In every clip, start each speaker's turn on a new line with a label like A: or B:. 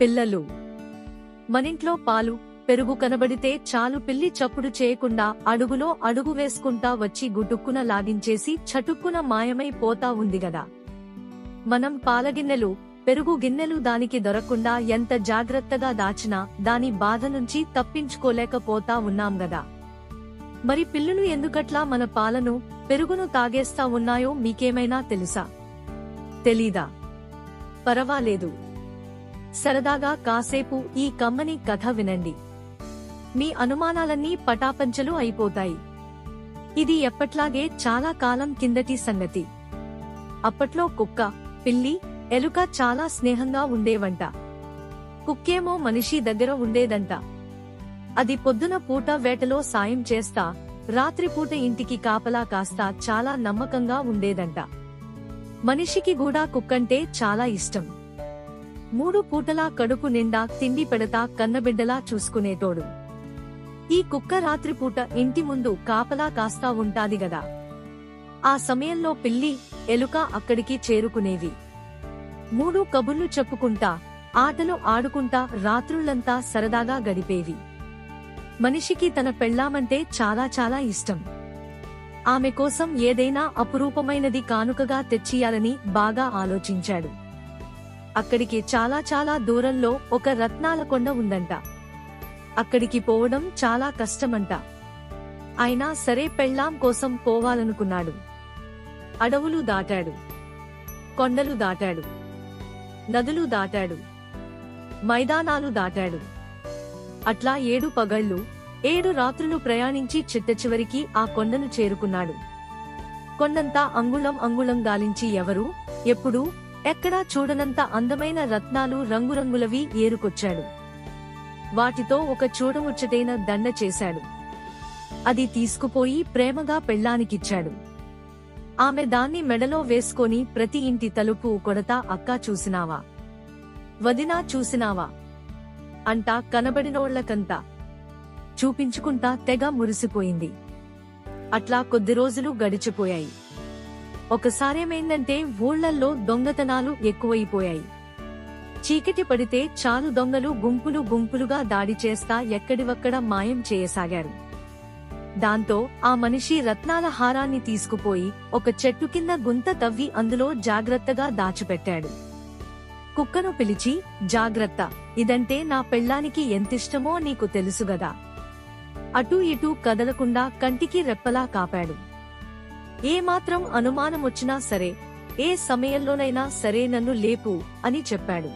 A: పిల్లలు. మనింట్లో పాలు, పెరుగు కనబడితే చాలు పిల్లి చప్పుడు చేయకుండా అడుగులో అడుగు వేసుకుంటా వచ్చి గుటుక్కున లాగించేసి చటుక్కున మాయమై పోతా ఉంది గదా. మనం పాలగిన్నెలు, పెరుగు గిన్నెలు దానికి దొరకకుండా ఎంత జాగ్రత్తగా దాచినా దాని బాధ నుంచి తప్పించుకోలేకపోతా ఉన్నాం గదా. మరి పిల్లులు ఎందుకట్లా మన పాలను, పెరుగును తాగేస్తా ఉన్నాయో మీకేమైనా తెలుసా? తెలీదా? పరవాలేదు, సరదాగా కాసేపు ఈ కమ్మని కథ వినండి. మీ అనుమానాలన్నీ పటాపంచలు అయిపోతాయి. ఇది ఎప్పట్లాగే చాలా కాలం కిందటి సంగతి. అప్పట్లో కుక్క, పిల్లి, ఎలుక చాలా స్నేహంగా ఉండేవంట. కుక్కేమో మనిషి దగ్గర ఉండేదంట. అది పొద్దున పూట వేటలో సాయం చేస్తా, రాత్రిపూట ఇంటికి కాపలా కాస్తా చాలా నమ్మకంగా ఉండేదంట. మనిషికి కూడా కుక్కంటే చాలా ఇష్టం. 3 పూటలా కడుపు నిండా తిండి పెడతా కన్నబిడ్డలా చూసుకునేటోడు. ఈ కుక్క రాత్రిపూట ఇంటి ముందు కాపలా కాస్తా ఉంటాది గదా. ఆ సమయంలో పిల్లి, ఎలుక అక్కడికి చేరుకునేవి. 3 కబుర్లు చెప్పుకుంటా, ఆటలు ఆడుకుంటా రాత్రుళ్లంతా సరదాగా గడిపేవి. మనిషికి తన పెళ్ళామంటే చాలా చాలా ఇష్టం. ఆమె కోసం ఏదైనా అపురూపమైనది కానుకగా తెచ్చియాలని బాగా ఆలోచించాడు. అక్కడికి చాలా చాలా దూరంలో ఒక రత్నాల కొండ ఉందంట. అక్కడికి పోవడం చాలా కష్టమంట. అయినా సరే పెళ్ళాం కోసం పోవాలనుకున్నాడు. అడవులు దాటాడు, కొండలు దాటాడు, నదులు దాటాడు, మైదానాలు దాటాడు. అట్లా 7 పగళ్లు 7 రాత్రులు ప్రయాణించి చిట్టచివరికి ఆ కొండను చేరుకున్నాడు. కొండంతా అంగుళం అంగుళం గాలించి ఎవరూ, ఎప్పుడూ, ఎక్కడా చూడనంత అందమైన రత్నాలు రంగురంగులవి ఏరుకొచ్చాడు. వాటితో ఒక చూడముచ్చటైన దండ చేశాడు. అది తీసుకుపోయి ప్రేమగా పెళ్ళానికిచ్చాడు. ఆమె దాన్ని మెడలో వేసుకొని ప్రతి ఇంటి తలుపు కొడతా అక్కా చూసినావా, వదినా చూసినావా అంటా కనబడినోళ్లకంతా చూపించుకుంటా తెగ మురిసిపోయింది. అట్లా కొద్ది రోజులు గడిచిపోయాయి. ఒకసారేమైందంటే ఊళ్లల్లో దొంగతనాలు ఎక్కువైపోయాయి. చీకటి పడితే చాలు దొంగలు గుంపులు గుంపులుగా దాడి చేస్తా ఎక్కడివక్కడ మాయం చేయసాగారు. దాంతో ఆ మనిషి రత్నాల హారాన్ని తీసుకుపోయి ఒక చెట్టు కింద గుంత తవ్వి అందులో జాగ్రత్తగా దాచిపెట్టాడు. కుక్కను పిలిచి, జాగ్రత్త, ఇదంటే నా పెళ్ళానికి ఎంతిష్టమో నీకు తెలుసుగదా. అటూ ఇటూ కదలకుండా కంటికి రెప్పలా కాపాడు. ఏమాత్రం అనుమానమొచ్చినా సరే, ఏ సమయంలోనైనా సరే నన్ను లేపు అని చెప్పాడు.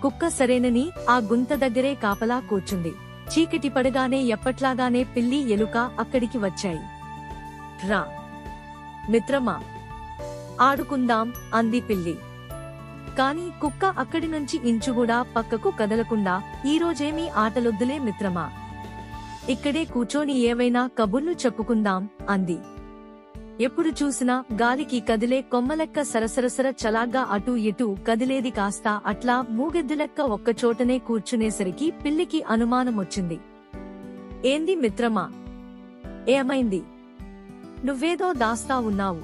A: కుక్క సరేనని ఆ గుంత దగ్గరే కాపలా కూర్చుంది. చీకటి పడగానే ఎప్పట్లాగానే పిల్లి, ఎలుక అక్కడికి వచ్చాయి. రా మిత్రమా, ఆడుకుందాం అంది పిల్లి. కాని కుక్క అక్కడి నుంచి ఇంచుగూడా పక్కకు కదలకుండా, ఈరోజేమీ ఆటలొద్దులే మిత్రమా, ఇక్కడే కూచోని ఏవైనా కబుర్లు చెప్పుకుందాం అంది. ఎప్పుడు చూసినా గాలికి కదిలే కొమ్మలెక్క సరసరసర చలాగ్గా అటూ ఇటూ కదిలేది కాస్త అట్లా మూగెద్దులెక్క ఒక్కచోటనే కూర్చునేసరికి పిల్లికి అనుమానమొచ్చింది. ఏంది మిత్రమా, ఏమైంది? నువ్వేదో దాస్తా ఉన్నావు,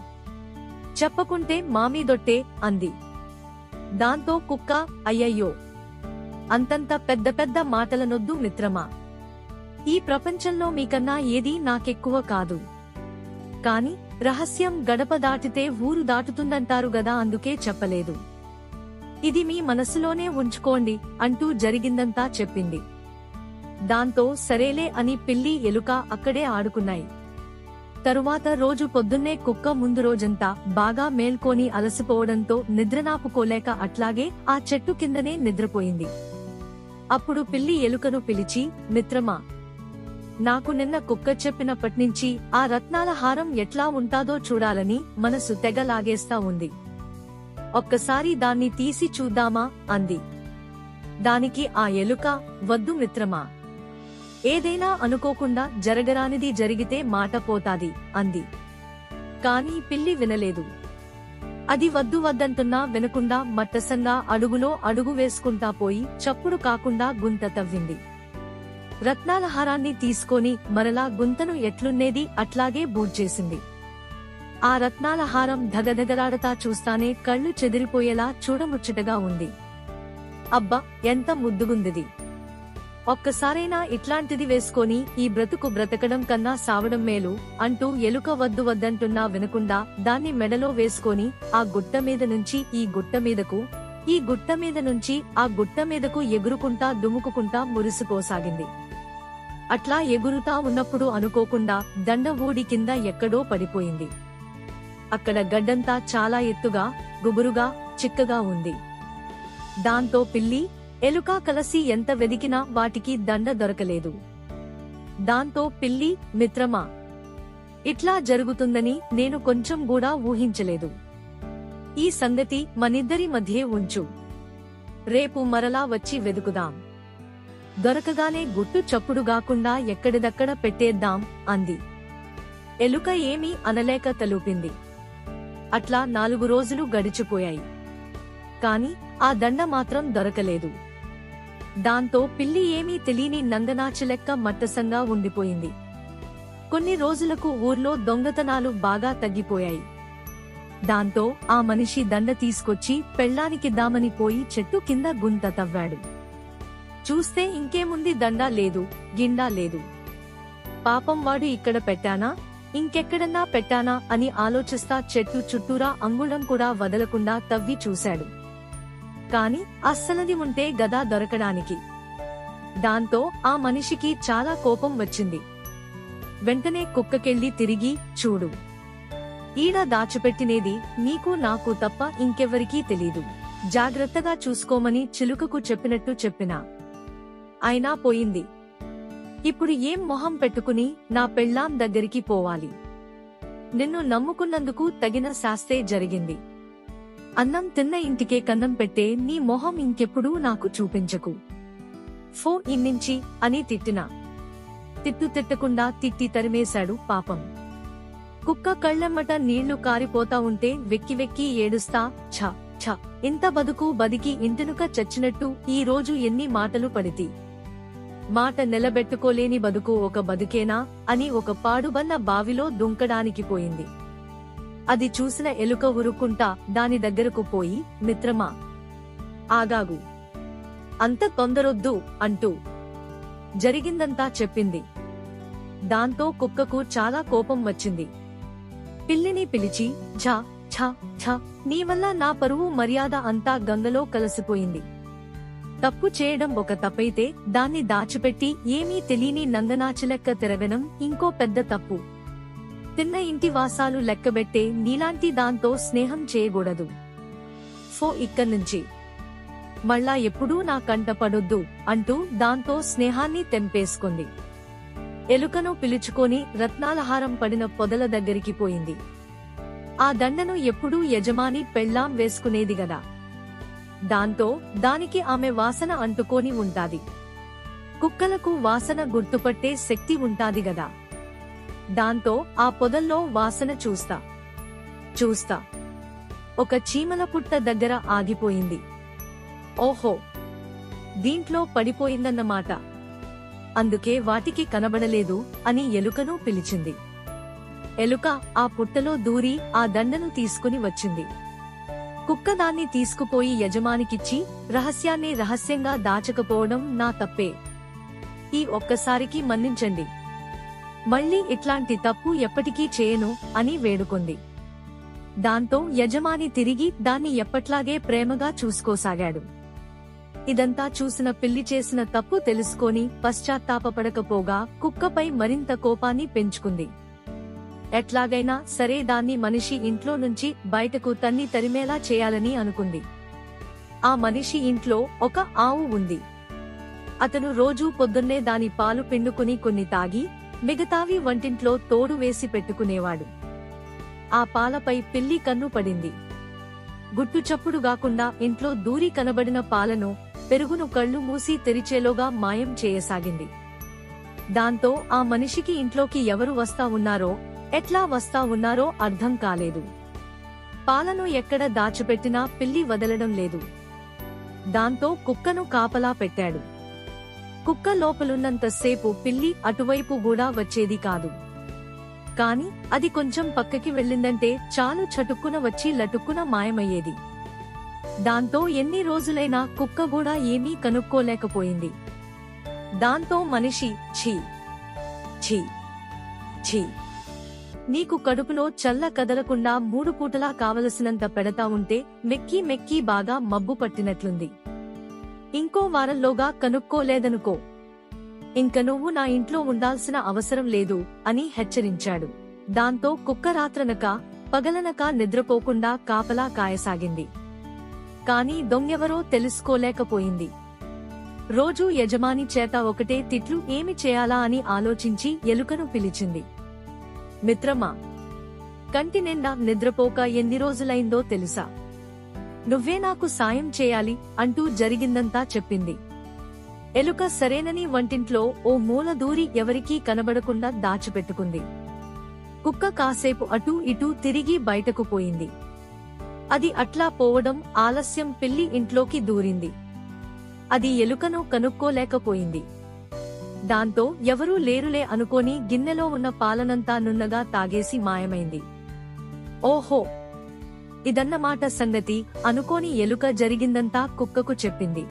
A: చెప్పకుంటే మామీదొట్టే అంది. దాంతో కుక్క, అయ్యయ్యో, అంతంత పెద్ద పెద్ద మాటలనొద్దు మిత్రమా, ఈ ప్రపంచంలో మీకన్నా ఏదీ నాకెక్కువ కాదు. కాని రహస్యం గడప దాటితే ఊరు దాటుతుందంటారు గదా, అందుకే చెప్పలేదు. ఇది మీ మనసులోనే ఉంచుకోండి అంటూ జరిగిందంతా చెప్పింది. దాంతో సరేలే అని పిల్లి, ఎలుక అక్కడే ఆడుకున్నాయి. తరువాత రోజు పొద్దున్నే కుక్క ముందు రోజంతా బాగా మేల్కొని అలసిపోవడంతో నిద్రనాపుకోలేక అట్లాగే ఆ చెట్టు కిందనే నిద్రపోయింది. అప్పుడు పిల్లి ఎలుకను పిలిచి, మిత్రమా, నాకు నిన్న కుక్క చెప్పినప్పట్నుంచి ఆ రత్నాల హారం ఎట్లా ఉంటాదో చూడాలని మనసు తెగ లాగేస్తా ఉంది. ఒక్కసారి దాన్ని తీసి చూద్దామా అంది. దానికి ఆ ఎలుక, వద్దు మిత్రమా, ఏదైనా అనుకోకుండా జరగరానిది జరిగితే మాట పోతాది అంది. కాని పిల్లి వినలేదు. అది వద్దు వద్దంటున్నా వినకుండా మట్టసంగా అడుగులో అడుగు వేసుకుంటా పోయి చప్పుడు కాకుండా గుంత తవ్వింది. రత్నాల హారాన్ని తీసుకొని మరలా గుంతను ఎట్లున్నేది అట్లాగే బూడ్చేసింది. ఆ రత్నాల హారం ధగధగలాడతా చూస్తానే కళ్ళు చెదిరిపోయేలా చూడముచ్చటగా ఉంది. అబ్బా ఎంత ముద్దుగుందిది, ఒక్కసారైనా ఇట్లాంటిది వేసుకొని ఈ బ్రతుకు బ్రతకడం కన్నా సావడం మేలు అంటూ ఎలుక వద్దు వద్దంటున్నా వినకుండా దాన్ని మెడలో వేసుకొని ఆ గుట్ట మీద నుంచి ఈ గుట్ట మీదకు, ఈ గుట్ట మీద నుంచి ఆ గుట్ట మీదకు ఎగురుకుంటా దుముకుకుంటా మురిసిపోసాగింది. అట్లా ఎగురుతా ఉన్నప్పుడు అనుకోకుండా దండ ఊడి కింద ఎక్కడో పడిపోయింది. అక్కడ గడ్డంతా చాలా ఎత్తుగా, గుబురుగా, చిక్కగా ఉంది. దాంతో పిల్లి, ఎలుక కలసి ఎంత వెదికినా వాటికి దండ దొరకలేదు. దాంతో పిల్లి, మిత్రమా, ఇట్లా జరుగుతుందని నేను కొంచెం కూడా ఊహించలేదు. ఈ సంగతి మనిద్దరి మధ్యే ఉంచు. రేపు మరలా వచ్చి వెదుకుదాం. దొరకగానే గుట్టు చప్పుడుగాకుండా ఎక్కడిదక్కడ పెట్టేద్దాం అంది. ఎలుక ఏమీ అనలేక తలూపింది. అట్లా 4 రోజులు గడిచిపోయాయి. కాని ఆ దండ మాత్రం దొరకలేదు. దాంతో పిల్లి ఏమీ తెలియని నంగనాచిలెక్క మట్టసంగా ఉండిపోయింది. కొన్ని రోజులకు ఊర్లో దొంగతనాలు బాగా తగ్గిపోయాయి. దాంతో ఆ మనిషి దండ తీసుకొచ్చి పెళ్ళానికిద్దామని పోయి చెట్టు కింద గుంత తవ్వాడు. చూస్తే ఇంకేముంది, దండ లేదు, గిండా లేదు. పాపం వాడు ఇక్కడ పెట్టానా, ఇంకెక్కడన్నా పెట్టానా అని ఆలోచిస్తా చెట్టు చుట్టూరా అంగుళం కూడా వదలకుండా తవ్వి చూశాడు. కాని అస్సలది ఉంటే గదా దొరకడానికి. దాంతో ఆ మనిషికి చాలా కోపం వచ్చింది. వెంటనే కుక్కకెళ్ళి తిరిగి, చూడు, ఈడ దాచిపెట్టినేది నీకు నాకు తప్ప ఇంకెవ్వరికీ తెలీదు. జాగ్రత్తగా చూసుకోమని చిలుకకు చెప్పినట్టు చెప్పినా అయినా పోయింది. ఇప్పుడు ఏం మొహం పెట్టుకుని నా పెళ్ళాం దగ్గరికి పోవాలి? నిన్ను నమ్ముకున్నందుకు తగిన శాస్తే జరిగింది. అన్నం తిన్న ఇంటికే కన్నం పెట్టే నీ మొహం ఇంకెప్పుడూ నాకు చూపించకు. ఫో ఇన్నించి అని తిట్టినా తిట్టకుండా తిట్టి తరిమేశాడు పాపం. కుక్క కళ్ళెమ్మట నీళ్లు కారిపోతా ఉంటే వెక్కి వెక్కి ఏడుస్తా, ఛ ఛ, ఇంత బతుకు బతికి ఇంటినుక చచ్చినట్టు ఈ రోజు ఎన్ని మాటలు పడితి. మాట నిలబెట్టుకోలేని బతుకు ఒక బతుకేనా అని ఒక పాడుబన్న బావిలో దుంకడానికి పోయింది. అది చూసిన ఎలుక ఉరుక్కుంటా దాని దగ్గరకు పోయి, మిత్రమా, ఆగాగు, అంత తొందరొద్దు అంటూ జరిగిందంతా చెప్పింది. దాంతో కుక్కకు చాలా కోపం వచ్చింది. పిల్లిని పిలిచి, ఛ ఛ ఛ, నీ వల్ల నా పరువు మర్యాద అంతా గంగలో కలసిపోయింది. తప్పు చేయడం ఒక తప్పైతే దాన్ని దాచిపెట్టి ఏమీ తెలియని నంగనాచిలెక్క తిరగడం ఇంకో పెద్ద తప్పు. తిన్న ఇంటి వాసాలు లెక్కబెట్టే నీలాంటి దాంతో స్నేహం చేయకూడదు. ఫో ఇక్కడ్నుంచి, మళ్ళా ఎప్పుడూ నా కంట పడొద్దు అంటూ దాంతో స్నేహాన్ని తెంపేసుకుంది. ఎలుకను పిలుచుకొని రత్నాలహారం పడిన పొదల దగ్గరికి పోయింది. ఆ దండను ఎప్పుడూ యజమాని పెళ్ళాం వేసుకునేది గదా. దాంతో దానికి ఆమె వాసన అంటుకొని ఉంటాది. కుక్కలకు వాసన గుర్తుపట్టే శక్తి ఉంటాది గదా. దాంతో ఆ పొదల్లో వాసన చూస్తా ఒక చీమల పుట్ట దగ్గర ఆగిపోయింది. ఓహో, దీంట్లో పడిపోయిందన్నమాట. అందుకే వాటికి కనబడలేదు అని ఎలుకను పిలిచింది. ఎలుక ఆ పుట్టలో దూరి ఆ దండను తీసుకుని వచ్చింది. కుక్క దాన్ని తీసుకుపోయి యజమానికిచ్చి, రహస్యాన్ని రహస్యంగా దాచకపోవడం నా తప్పే, ఈ ఒక్కసారికి మన్నించండి, మళ్ళీ ఇట్లాంటి తప్పు ఎప్పటికీ చేయను అని వేడుకొంది. దాంతో యజమాని తిరిగి దాన్ని ఎప్పట్లాగే ప్రేమగా చూసుకోసాగాడు. ఇదంతా చూసిన పిల్లి చేసిన తప్పు తెలుసుకొని పశ్చాత్తాపపడకపోగా కుక్కపై మరింత కోపాన్ని పెంచుకుంది. ఎట్లాగైనా సరే దాన్ని మనిషి ఇంట్లో నుంచి బయటకు తన్ని తరిమేలా చేయాలని అనుకుంది. ఆ మనిషి ఇంట్లో ఒక ఆవు ఉంది. అతను రోజూ పొద్దున్నే దాని పాలు పిండుకుని కొన్ని తాగి మిగతావి వంటింట్లో తోడు వేసి పెట్టుకునేవాడు. ఆ పాలపై పిల్లి కన్ను పడింది. గుట్టు చప్పుడు గాకుండా ఇంట్లో దూరి కనబడిన పాలను, పెరుగును కళ్ళు మూసి తెరిచేలోగా మాయం చేయసాగింది. దాంతో ఆ మనిషికి ఇంట్లోకి ఎవరు వస్తా ఉన్నారో, ఎట్లా వస్తా ఉన్నారో అర్థం కాలేదు. పాలను ఎక్కడ దాచిపెట్టినా పిల్లి వదలడం లేదు. దాంతో కుక్కను కాపలా పెట్టాడు. కుక్క లోపలున్నంతసేపు పిల్లి అటువైపు కూడా వచ్చేది కాదు. కాని అది కొంచెం పక్కకి వెళ్ళిందంటే చాలు, చటుక్కున వచ్చి లటుక్కున మాయమయ్యేది. దాంతో ఎన్ని రోజులైనా కుక్క కూడా ఏమీ కనుక్కోలేకపోయింది. దాంతో మనిషి ఛీ ఛీ ఛీ, నీకు కడుపులో చల్ల కదలకుండా 3 పూటలా కావలసినంత పెడతా ఉంటే మెక్కి మెక్కి బాగా మబ్బు పట్టినట్లుంది. ఇంకో వారంలోగా కనుక్కోలేదనుకో, ఇంక నువ్వు నా ఇంట్లో ఉండాల్సిన అవసరం లేదు అని హెచ్చరించాడు. దాంతో కుక్క రాత్రనక పగలనక నిద్రపోకుండా కాపలా కాయసాగింది. కాని దొంగెవరో తెలుసుకోలేకపోయింది. రోజూ యజమాని చేత ఒకటే తిట్లు ఏమి చేయాలా అని ఆలోచించి ఎలుకను పిలిచింది. మిత్రమా, కంటి నిండా నిద్రపోక ఎన్ని రోజులైందో తెలుసా? నువ్వే నాకు సాయం చేయాలి అంటూ జరిగిందంతా చెప్పింది. ఎలుక సరేనని వంటింట్లో ఓ మూల దూరి ఎవరికీ కనబడకుండా దాచిపెట్టుకుంది. కుక్క కాసేపు అటూ ఇటూ తిరిగి బయటకు పోయింది. అది అట్లా పోవడం ఆలస్యం పిల్లి ఇంట్లోకి దూరింది. అది ఎలుకను కనుక్కోలేకపోయింది. దాంతో ఎవరూ లేరులే అనుకోని గిన్నెలో ఉన్న పాలనంతా నున్నగా తాగేసి మాయమైంది. ఓహో, ఇదన్నమాట సంగతి అనుకోని ఎలుక జరిగిందంతా కుక్కకు చెప్పింది.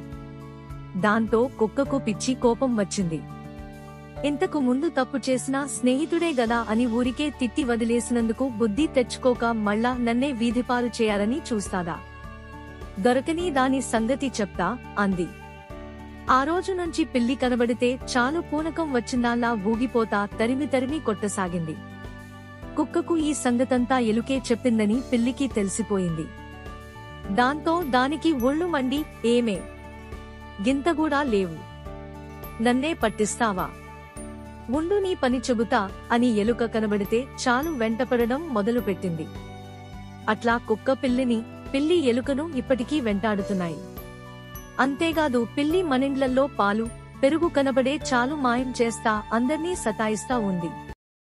A: దాంతో కుక్కకు పిచ్చి కోపం వచ్చింది. ఇంతకు ముందు తప్పు చేసినా స్నేహితుడే గదా అని ఊరికే తిట్టి వదిలేసినందుకు బుద్ధి తెచ్చుకోక మళ్ళా నన్నే వీధిపాలు చేయాలని చూస్తాదా? దొరకని దాని సంగతి చెప్తా అంది. ఆ రోజు నుంచి పిల్లి కనబడితే చాలు పూనకం వచ్చిందాల్లా ఊగిపోతా తరిమి తరిమి కొట్టసాగింది. కుక్కకు ఈ సంగతంతా ఎలుకే చెప్పిందని పిల్లికి తెలిసిపోయింది. దాంతో దానికి ఒళ్ళు మండి, ఏమే, గింతగూడా లేవు, నన్నే పట్టిస్తావా? ఉండు నీ పని చెబుతా అని ఎలుక కనబడితే చాలు వెంటపడడం మొదలుపెట్టింది. అట్లా కుక్క పిల్లిని, పిల్లి ఎలుకను ఇప్పటికీ వెంటాడుతున్నాయి. అంతేగాదు, పిల్లి మనిండ్లల్లో పాలు, పెరుగు కనబడే చాలు మాయం చేస్తా అందర్నీ సతాయిస్తా ఉంది.